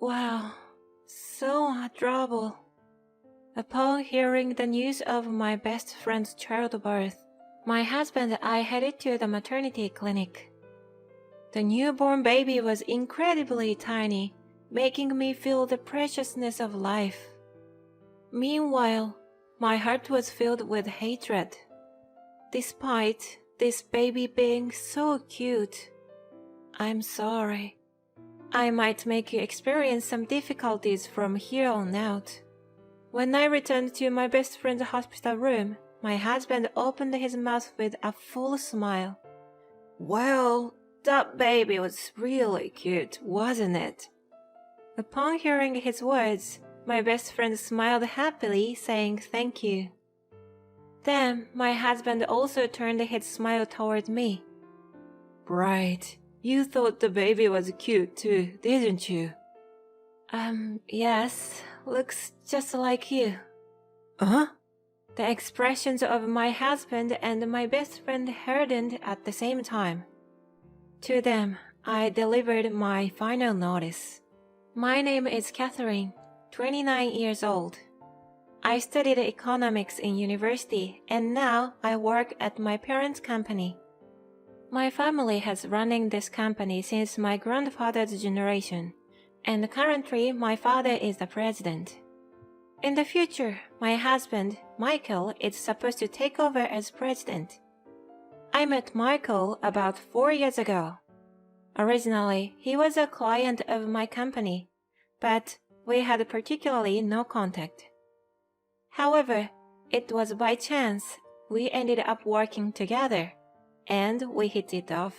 Wow, so adorable. Upon hearing the news of my best friend's childbirth, my husband and I headed to the maternity clinic. The newborn baby was incredibly tiny, making me feel the preciousness of life. Meanwhile, my heart was filled with hatred. Despite this baby being so cute, I'm sorry. I might make you experience some difficulties from here on out. When I returned to my best friend's hospital room, my husband opened his mouth with a full smile. Well, that baby was really cute, wasn't it? Upon hearing his words, my best friend smiled happily, saying thank you. Then my husband also turned his smile toward me. Right, you thought the baby was cute too, didn't you? Yes, looks just like you. Huh? The expressions of my husband and my best friend hardened at the same time. To them, I delivered my final notice. My name is Catherine, 29 years old. I studied economics in university and now I work at my parents' company. My family has running this company since my grandfather's generation, and currently my father is the president. In the future, my husband, Michael, is supposed to take over as president. I met Michael about 4 years ago. Originally, he was a client of my company, but we had particularly no contact. However, it was by chance we ended up working together, and we hit it off.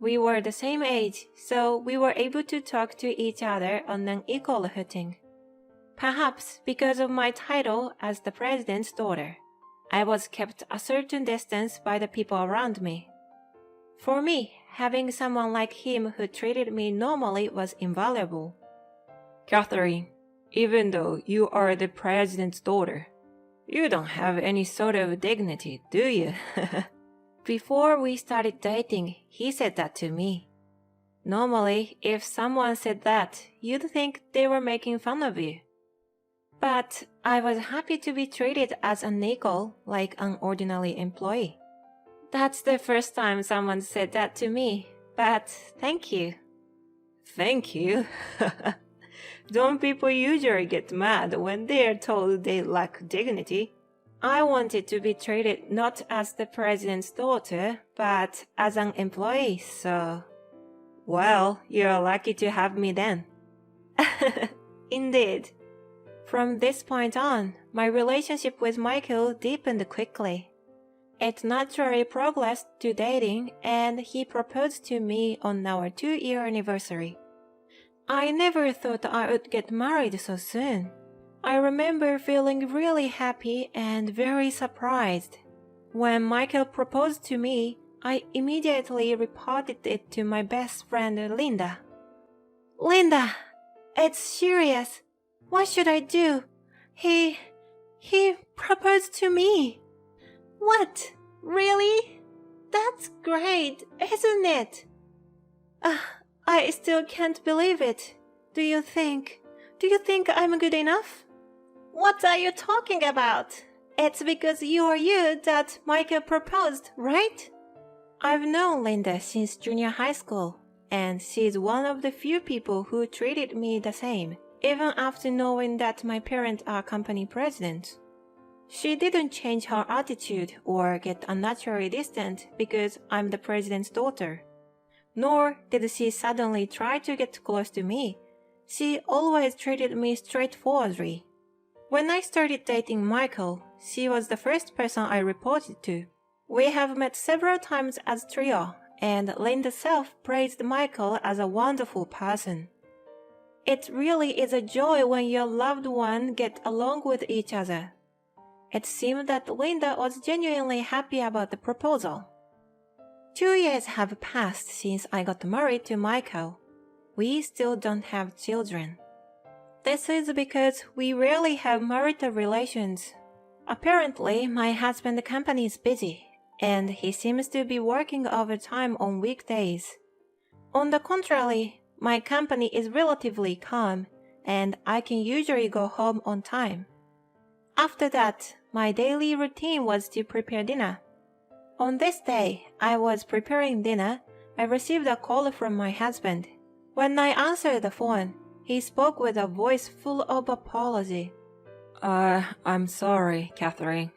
We were the same age, so we were able to talk to each other on an equal footing. Perhaps because of my title as the president's daughter, I was kept a certain distance by the people around me. For me, having someone like him who treated me normally was invaluable. Catherine, even though you are the president's daughter, you don't have any sort of dignity, do you? Before we started dating, he said that to me. Normally, if someone said that, you'd think they were making fun of you. But I was happy to be treated as an equal, like an ordinary employee. That's the first time someone said that to me, but thank you. Thank you? Don't people usually get mad when they're told they lack dignity? I wanted to be treated not as the president's daughter, but as an employee, so... Well, you're lucky to have me then. Indeed. From this point on, my relationship with Michael deepened quickly. It naturally progressed to dating, and he proposed to me on our 2-year anniversary. I never thought I would get married so soon. I remember feeling really happy and very surprised. When Michael proposed to me, I immediately reported it to my best friend Linda. Linda, it's serious. What should I do? He proposed to me. What? Really? That's great, isn't it? I still can't believe it. Do you think I'm good enough? What are you talking about? It's because you are you that Michael proposed, right? I've known Linda since junior high school, and she's one of the few people who treated me the same, even after knowing that my parents are company presidents. She didn't change her attitude or get unnaturally distant because I'm the president's daughter. Nor did she suddenly try to get close to me. She always treated me straightforwardly. When I started dating Michael, she was the first person I reported to. We have met several times as trio, and Linda self praised Michael as a wonderful person. It really is a joy when your loved one get along with each other. It seemed that Linda was genuinely happy about the proposal. 2 years have passed since I got married to Michael. We still don't have children. This is because we rarely have marital relations. Apparently, my husband's company is busy, and he seems to be working overtime on weekdays. On the contrary, My company is relatively calm, and I can usually go home on time. After that, my daily routine was to prepare dinner. On this day, I was preparing dinner. I received a call from my husband. When I answered the phone, he spoke with a voice full of apology. I'm sorry, Catherine.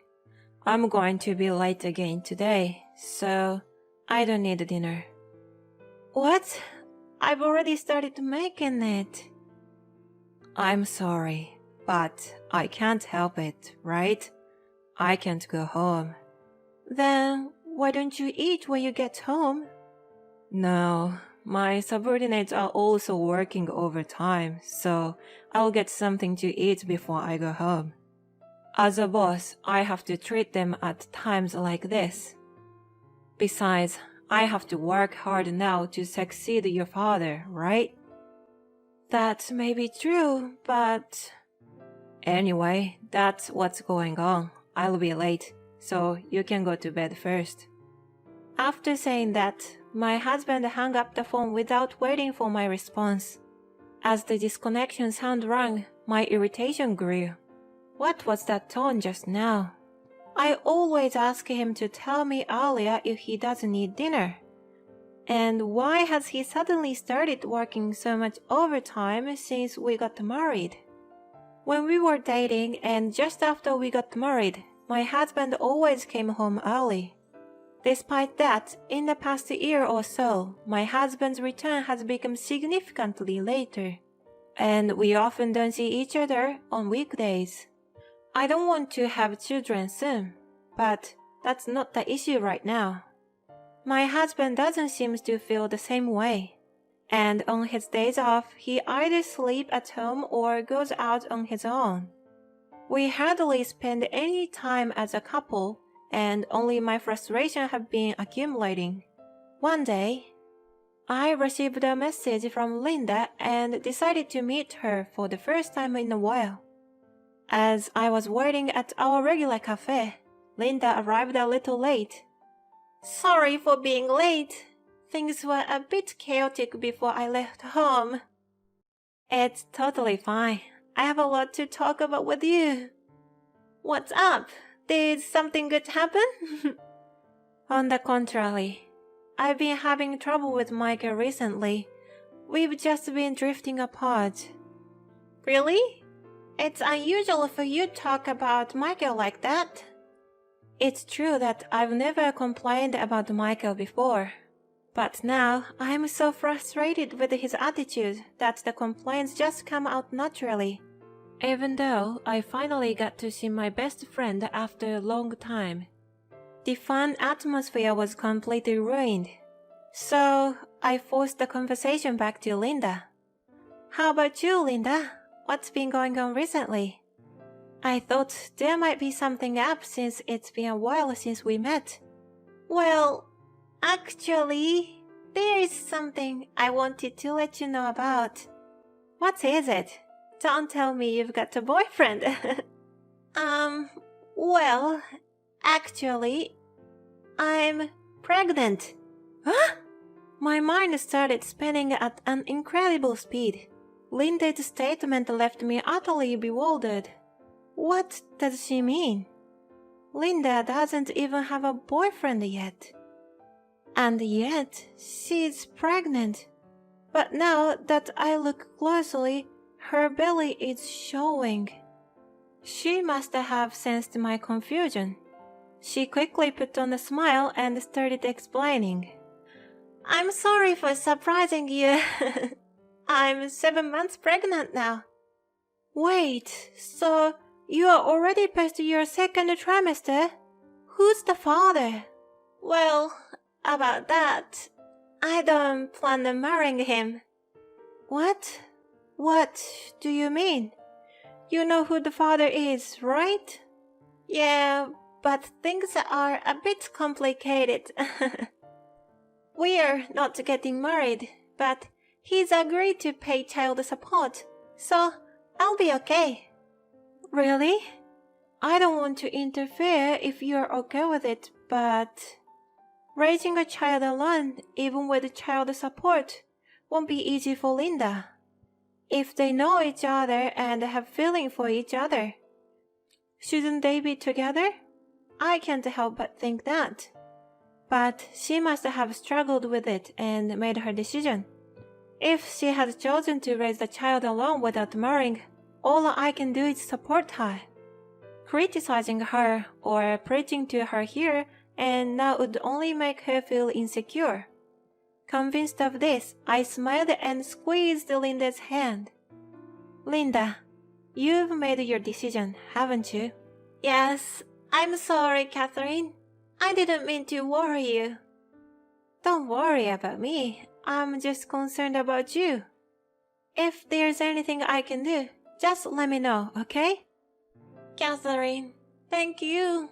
I'm going to be late again today, so I don't need dinner. What? I've already started making it. I'm sorry, but I can't help it, right? I can't go home. Then why don't you eat when you get home? No, my subordinates are also working overtime, so I'll get something to eat before I go home. As a boss, I have to treat them at times like this. Besides, I have to work hard now to succeed your father, right? That may be true, but... Anyway, that's what's going on. I'll be late, so you can go to bed first. After saying that, my husband hung up the phone without waiting for my response. As the disconnection sound rang, my irritation grew. What was that tone just now? I always ask him to tell me earlier if he doesn't need dinner. And why has he suddenly started working so much overtime since we got married? When we were dating and just after we got married, my husband always came home early. Despite that, in the past year or so, my husband's return has become significantly later, and we often don't see each other on weekdays. I don't want to have children soon, but that's not the issue right now. My husband doesn't seem to feel the same way, and on his days off, he either sleeps at home or goes out on his own. We hardly spend any time as a couple, and only my frustration have been accumulating. One day, I received a message from Linda and decided to meet her for the first time in a while. As I was waiting at our regular cafe, Linda arrived a little late. Sorry for being late. Things were a bit chaotic before I left home. It's totally fine. I have a lot to talk about with you. What's up? Did something good happen? On the contrary, I've been having trouble with Michael recently. We've just been drifting apart. Really? It's unusual for you to talk about Michael like that. It's true that I've never complained about Michael before. But now, I'm so frustrated with his attitude that the complaints just come out naturally. Even though I finally got to see my best friend after a long time, the fun atmosphere was completely ruined. So, I forced the conversation back to Linda. How about you, Linda? What's been going on recently? I thought there might be something up since it's been a while since we met. Well, actually, there is something I wanted to let you know about. What is it? Don't tell me you've got a boyfriend. Well, actually, I'm pregnant. Huh? My mind started spinning at an incredible speed. Linda's statement left me utterly bewildered. What does she mean? Linda doesn't even have a boyfriend yet. And yet, she's pregnant. But now that I look closely, her belly is showing. She must have sensed my confusion. She quickly put on a smile and started explaining. I'm sorry for surprising you. I'm 7 months pregnant now. Wait, so you are already past your second trimester? Who's the father? Well, about that, I don't plan on marrying him. What? What do you mean? You know who the father is, right? Yeah, but things are a bit complicated. We're not getting married, but he's agreed to pay child support, so I'll be okay. Really? I don't want to interfere if you're okay with it, but... Raising a child alone, even with child support, won't be easy for Linda. If they know each other and have feeling for each other, shouldn't they be together? I can't help but think that. But she must have struggled with it and made her decision. If she has chosen to raise the child alone without marrying, all I can do is support her. Criticizing her or preaching to her here and now would only make her feel insecure. Convinced of this, I smiled and squeezed Linda's hand. Linda, you've made your decision, haven't you? Yes, I'm sorry, Catherine. I didn't mean to worry you. Don't worry about me. I'm just concerned about you. If there's anything I can do, just let me know, okay? Catherine, thank you.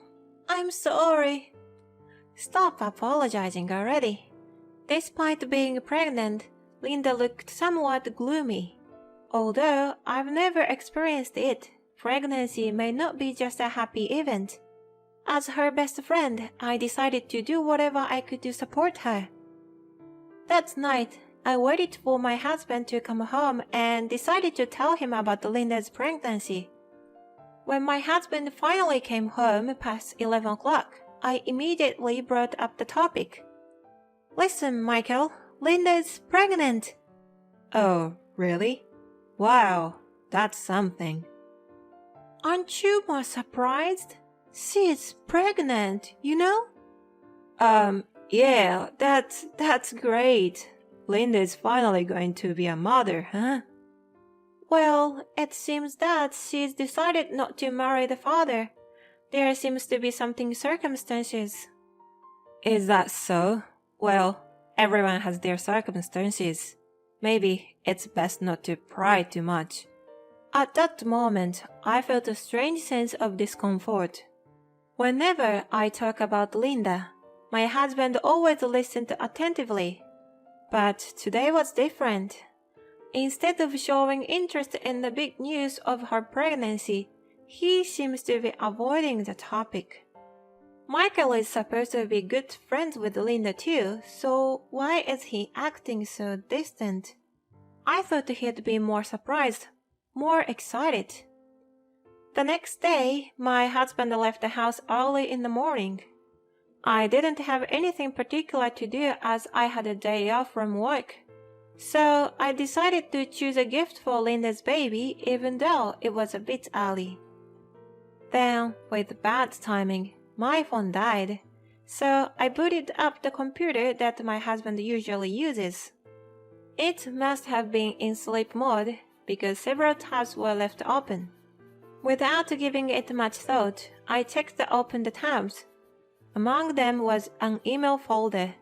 I'm sorry. Stop apologizing already. Despite being pregnant, Linda looked somewhat gloomy. Although I've never experienced it, pregnancy may not be just a happy event. As her best friend, I decided to do whatever I could to support her. That night, I waited for my husband to come home and decided to tell him about Linda's pregnancy. When my husband finally came home past 11 o'clock, I immediately brought up the topic. Listen, Michael, Linda is pregnant. Oh, really? Wow, that's something. Aren't you more surprised? She's pregnant, you know? Yeah, that's great. Linda's finally going to be a mother, huh? Well, it seems that she's decided not to marry the father. There seems to be something circumstances. Is that so? Well, everyone has their circumstances. Maybe it's best not to pry too much. At that moment, I felt a strange sense of discomfort. Whenever I talk about Linda, my husband always listened attentively. But today was different. Instead of showing interest in the big news of her pregnancy, he seems to be avoiding the topic. Michael is supposed to be good friends with Linda too, so why is he acting so distant? I thought he'd be more surprised, more excited. The next day, my husband left the house early in the morning. I didn't have anything particular to do as I had a day off from work. So I decided to choose a gift for Linda's baby even though it was a bit early. Then, with bad timing, my phone died, so I booted up the computer that my husband usually uses. It must have been in sleep mode because several tabs were left open. Without giving it much thought, I checked the opened tabs. Among them was an email folder.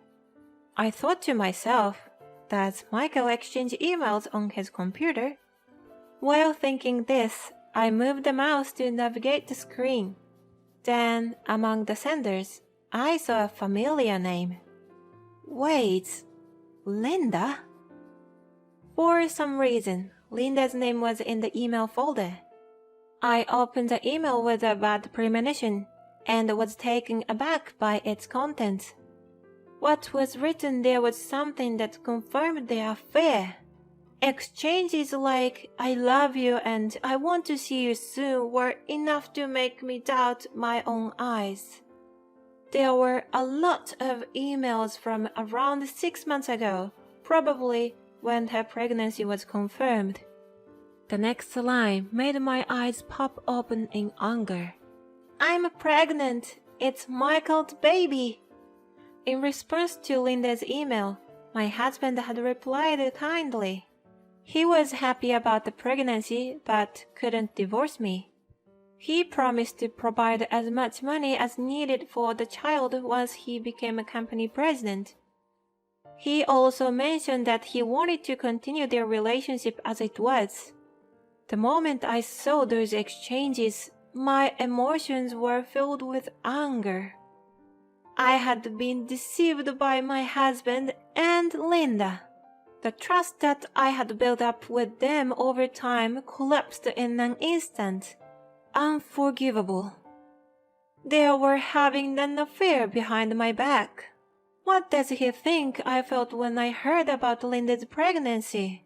I thought to myself, does Michael exchange emails on his computer? While thinking this, I moved the mouse to navigate the screen. Then, among the senders, I saw a familiar name. Wait, Linda? For some reason, Linda's name was in the email folder. I opened the email with a bad premonition and was taken aback by its contents. What was written there was something that confirmed the affair. Exchanges like, I love you and I want to see you soon were enough to make me doubt my own eyes. There were a lot of emails from around 6 months ago, probably when her pregnancy was confirmed. The next line made my eyes pop open in anger. I'm pregnant. It's Michael's baby. In response to Linda's email, my husband had replied kindly. He was happy about the pregnancy but couldn't divorce me. He promised to provide as much money as needed for the child once he became a company president. He also mentioned that he wanted to continue their relationship as it was. The moment I saw those exchanges, my emotions were filled with anger. I had been deceived by my husband and Linda. The trust that I had built up with them over time collapsed in an instant. Unforgivable. They were having an affair behind my back. What does he think I felt when I heard about Linda's pregnancy?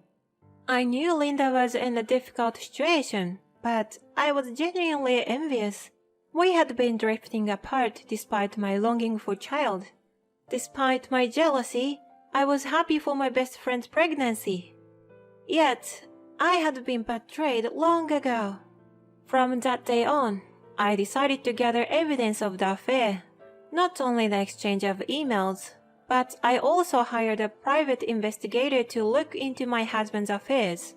I knew Linda was in a difficult situation, but I was genuinely envious. We had been drifting apart despite my longing for child. Despite my jealousy, I was happy for my best friend's pregnancy. Yet, I had been betrayed long ago. From that day on, I decided to gather evidence of the affair, not only the exchange of emails, but I also hired a private investigator to look into my husband's affairs.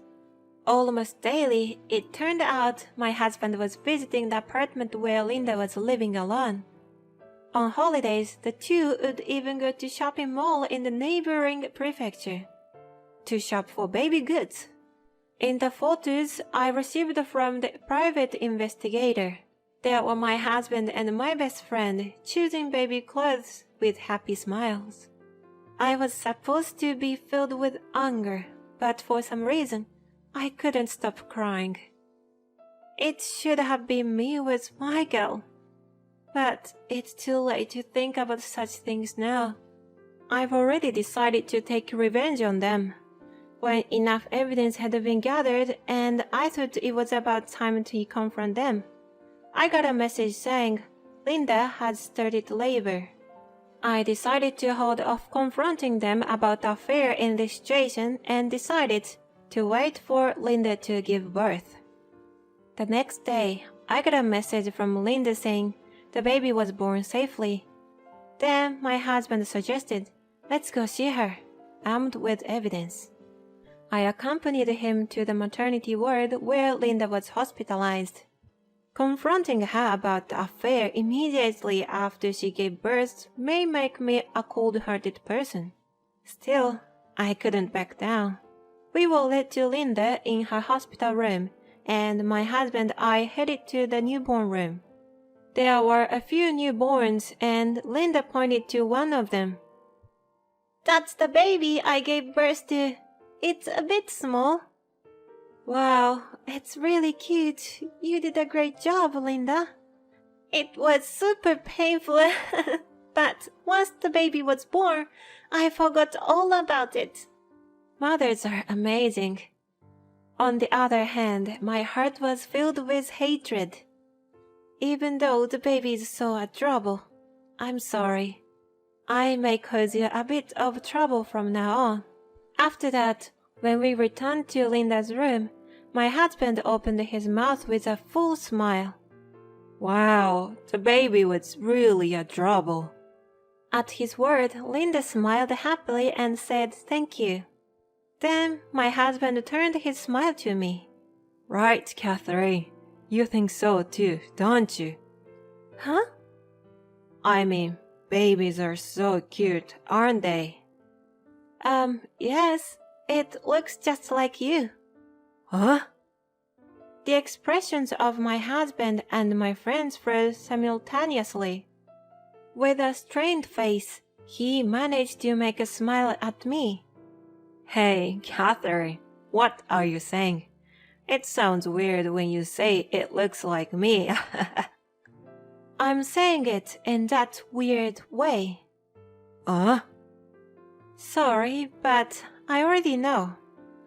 Almost daily, it turned out my husband was visiting the apartment where Linda was living alone. On holidays, the two would even go to shopping mall in the neighboring prefecture to shop for baby goods. In the photos I received from the private investigator, there were my husband and my best friend choosing baby clothes with happy smiles. I was supposed to be filled with anger, but for some reason, I couldn't stop crying. It should have been me with Michael. But it's too late to think about such things now. I've already decided to take revenge on them. When enough evidence had been gathered and I thought it was about time to confront them, I got a message saying Linda had started labor. I decided to hold off confronting them about the affair in this situation and decided to wait for Linda to give birth. The next day, I got a message from Linda saying the baby was born safely. Then my husband suggested, let's go see her, armed with evidence. I accompanied him to the maternity ward where Linda was hospitalized. Confronting her about the affair immediately after she gave birth may make me a cold-hearted person. Still, I couldn't back down. We were led to Linda in her hospital room, and my husband and I headed to the newborn room. There were a few newborns, and Linda pointed to one of them. That's the baby I gave birth to. It's a bit small. Wow, it's really cute. You did a great job, Linda. It was super painful, but once the baby was born, I forgot all about it. Mothers are amazing. On the other hand, my heart was filled with hatred. Even though the baby is so adorable, I'm sorry. I may cause you a bit of trouble from now on. After that, when we returned to Linda's room, my husband opened his mouth with a full smile. Wow, the baby was really adorable. At his word, Linda smiled happily and said thank you. Then my husband turned his smile to me. Right, Catherine. You think so too, don't you? Huh? I mean, babies are so cute, aren't they? Yes. It looks just like you. Huh? The expressions of my husband and my friends froze simultaneously. With a strained face, he managed to make a smile at me. Hey, Catherine, what are you saying? It sounds weird when you say it looks like me. I'm saying it in that weird way. Sorry, but I already know.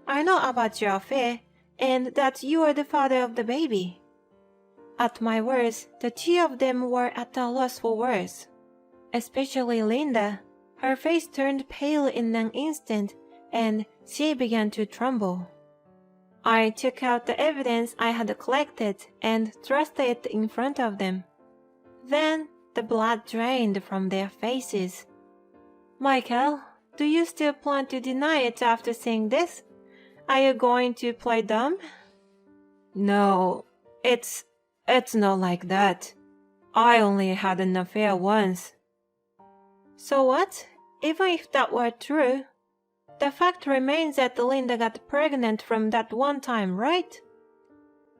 I know about your affair, and that you are the father of the baby. At my words, the two of them were at a loss for words. Especially Linda. Her face turned pale in an instant, and she began to tremble. I took out the evidence I had collected and thrust it in front of them. Then the blood drained from their faces. Michael, do you still plan to deny it after seeing this? Are you going to play dumb? No, it's not like that. I only had an affair once. So what? Even if that were true, the fact remains that Linda got pregnant from that one time, right?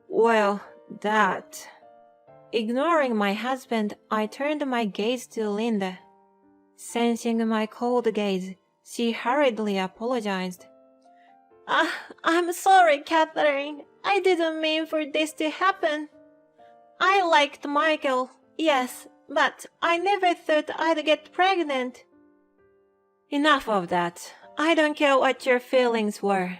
Well, that... Ignoring my husband, I turned my gaze to Linda. Sensing my cold gaze, she hurriedly apologized. I'm sorry, Catherine. I didn't mean for this to happen. I liked Michael, yes, but I never thought I'd get pregnant. Enough of that. I don't care what your feelings were.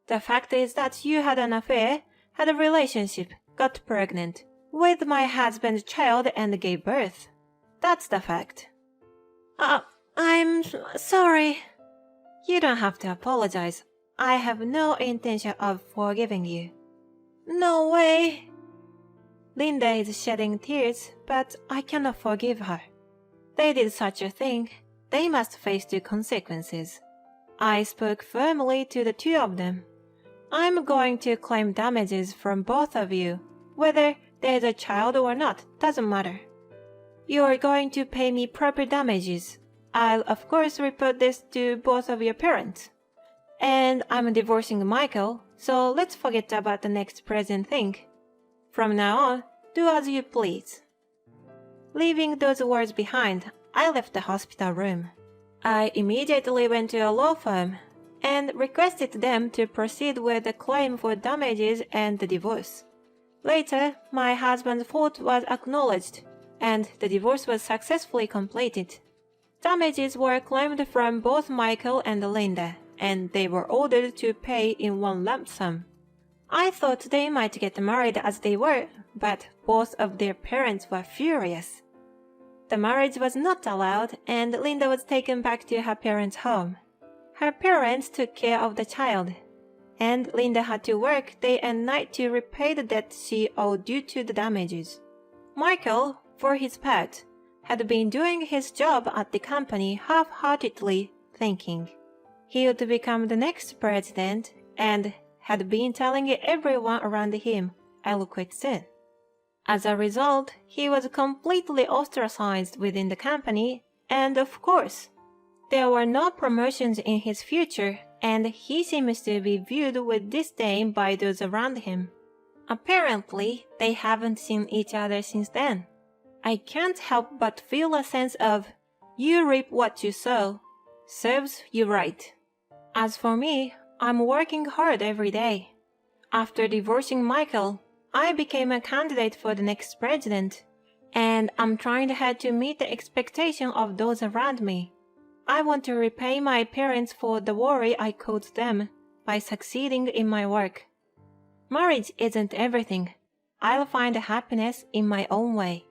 The fact is that you had an affair, had a relationship, got pregnant with my husband's child and gave birth. That's the fact. I'm sorry. You don't have to apologize. I have no intention of forgiving you. No way. Linda is shedding tears, but I cannot forgive her. They did such a thing. They must face the consequences. I spoke firmly to the two of them. I'm going to claim damages from both of you. Whether there's a child or not, doesn't matter. You're going to pay me proper damages. I'll of course report this to both of your parents. And I'm divorcing Michael, so let's forget about the next present thing. From now on, do as you please. Leaving those words behind, I left the hospital room. I immediately went to a law firm and requested them to proceed with the claim for damages and the divorce. Later, my husband's fault was acknowledged, and the divorce was successfully completed. Damages were claimed from both Michael and Linda, and they were ordered to pay in one lump sum. I thought they might get married as they were, but both of their parents were furious. The marriage was not allowed, and Linda was taken back to her parents' home. Her parents took care of the child, and Linda had to work day and night to repay the debt she owed due to the damages. Michael, for his part, had been doing his job at the company half-heartedly, thinking he would become the next president, and had been telling everyone around him, "I'll quit soon." As a result, he was completely ostracized within the company, and of course, there were no promotions in his future, and he seems to be viewed with disdain by those around him. Apparently, they haven't seen each other since then. I can't help but feel a sense of, you reap what you sow, serves you right. As for me, I'm working hard every day. After divorcing Michael, I became a candidate for the next president, and I'm trying hard to meet the expectation of those around me. I want to repay my parents for the worry I caused them by succeeding in my work. Marriage isn't everything. I'll find happiness in my own way.